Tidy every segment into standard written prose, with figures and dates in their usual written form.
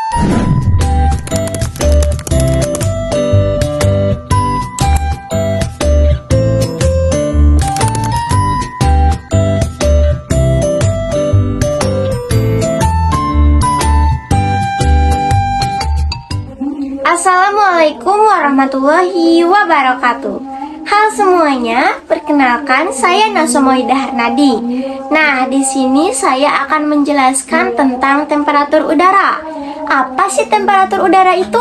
Assalamualaikum warahmatullahi wabarakatuh. Halo semuanya, perkenalkan saya Nasomoida Harnadi. Nah, di sini saya akan menjelaskan tentang temperatur udara. Apa sih temperatur udara itu?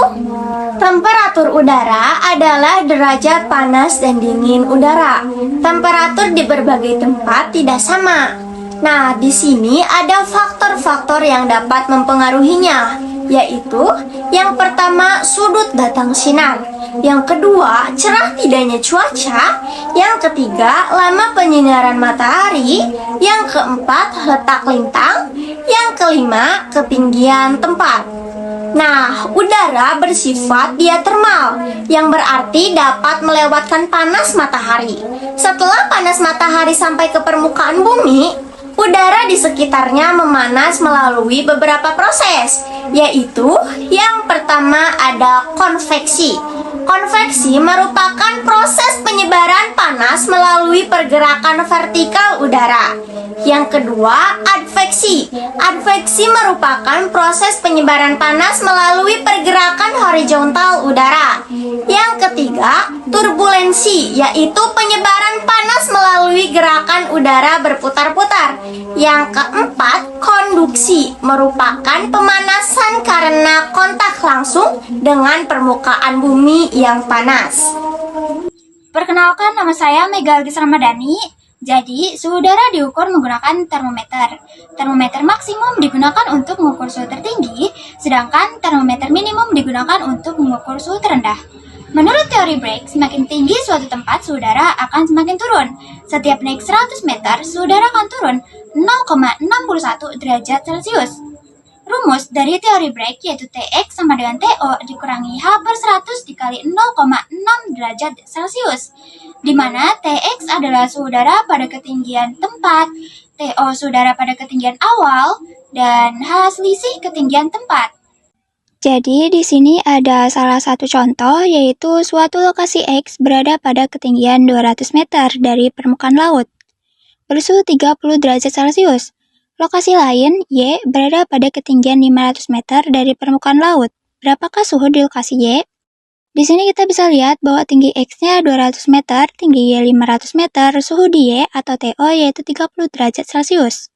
Temperatur udara adalah derajat panas dan dingin udara. Temperatur di berbagai tempat tidak sama. Nah, di sini ada faktor-faktor yang dapat mempengaruhinya, yaitu yang pertama, sudut datang sinar. Yang kedua, cerah tidaknya cuaca. Yang ketiga, lama penyinaran matahari. Yang keempat, letak lintang. Yang kelima, ketinggian tempat. Nah, udara bersifat diatermal, yang berarti dapat melewatkan panas matahari. Setelah panas matahari sampai ke permukaan bumi, udara di sekitarnya memanas melalui beberapa proses, yaitu yang pertama ada konveksi. Konveksi merupakan proses penyebaran panas melalui pergerakan vertikal udara. Yang kedua, adveksi. Adveksi merupakan proses penyebaran panas melalui pergerakan horizontal udara. Yang ketiga, turbulensi, yaitu penyebaran panas melalui gerakan udara berputar-putar. Yang keempat, konduksi, merupakan pemanasan karena kontak langsung dengan permukaan bumi yang panas. Perkenalkan, nama saya Mega Algis Ramadhani. Jadi, suhu udara diukur menggunakan termometer. Termometer maksimum digunakan untuk mengukur suhu tertinggi, sedangkan termometer minimum digunakan untuk mengukur suhu terendah. Menurut teori Bragg, semakin tinggi suatu tempat, suhu udara akan semakin turun. Setiap naik 100 meter, suhu udara akan turun 0,61 derajat Celcius. Rumus dari teori Bragg yaitu Tx sama dengan To dikurangi H/100 dikali 0,6 derajat Celcius, di mana Tx adalah suhu udara pada ketinggian tempat, To suhu udara pada ketinggian awal, dan H selisih ketinggian tempat. Jadi di sini ada salah satu contoh, yaitu suatu lokasi X berada pada ketinggian 200 meter dari permukaan laut, bersuhu 30 derajat Celcius. Lokasi lain, Y, berada pada ketinggian 500 meter dari permukaan laut. Berapakah suhu di lokasi Y? Di sini kita bisa lihat bahwa tinggi X-nya 200 meter, tinggi Y 500 meter, suhu di Y atau TO yaitu 30 derajat Celcius.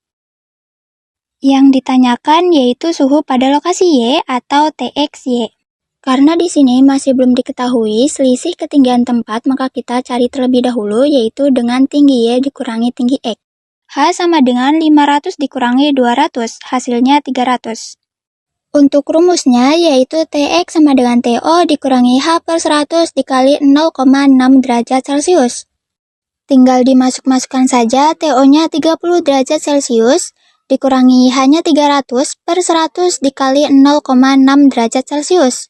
Yang ditanyakan yaitu suhu pada lokasi Y atau TXY. Karena di sini masih belum diketahui selisih ketinggian tempat, maka kita cari terlebih dahulu yaitu dengan tinggi Y dikurangi tinggi X. H sama dengan 500 dikurangi 200, hasilnya 300. Untuk rumusnya yaitu Tx sama dengan To dikurangi H/100 dikali 0,6 derajat Celcius. Tinggal dimasuk-masukkan saja, To-nya 30 derajat Celcius, dikurangi H-nya 300 per 100 dikali 0,6 derajat Celcius.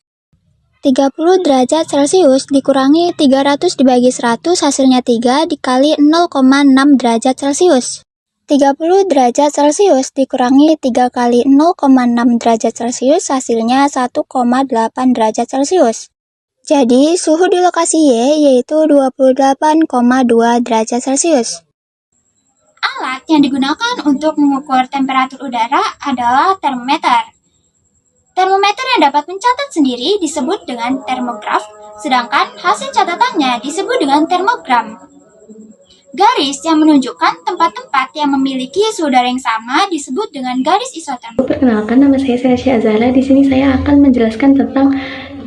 30 derajat Celcius dikurangi 300 dibagi 100, hasilnya 3 dikali 0,6 derajat Celcius. 30 derajat Celcius dikurangi 3 kali 0,6 derajat Celcius, hasilnya 1,8 derajat Celcius. Jadi, suhu di lokasi Y yaitu 28,2 derajat Celcius. Alat yang digunakan untuk mengukur temperatur udara adalah termometer. Termometer yang dapat mencatat sendiri disebut dengan termograf, sedangkan hasil catatannya disebut dengan termogram. Garis yang menunjukkan tempat-tempat yang memiliki suhu udara yang sama disebut dengan garis isoterm. Perkenalkan, nama saya Syarsya Azhara. Di sini saya akan menjelaskan tentang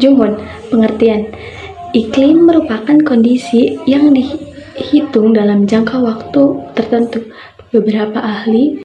Junghun. Pengertian: iklim merupakan kondisi yang dihitung dalam jangka waktu tertentu. Beberapa ahli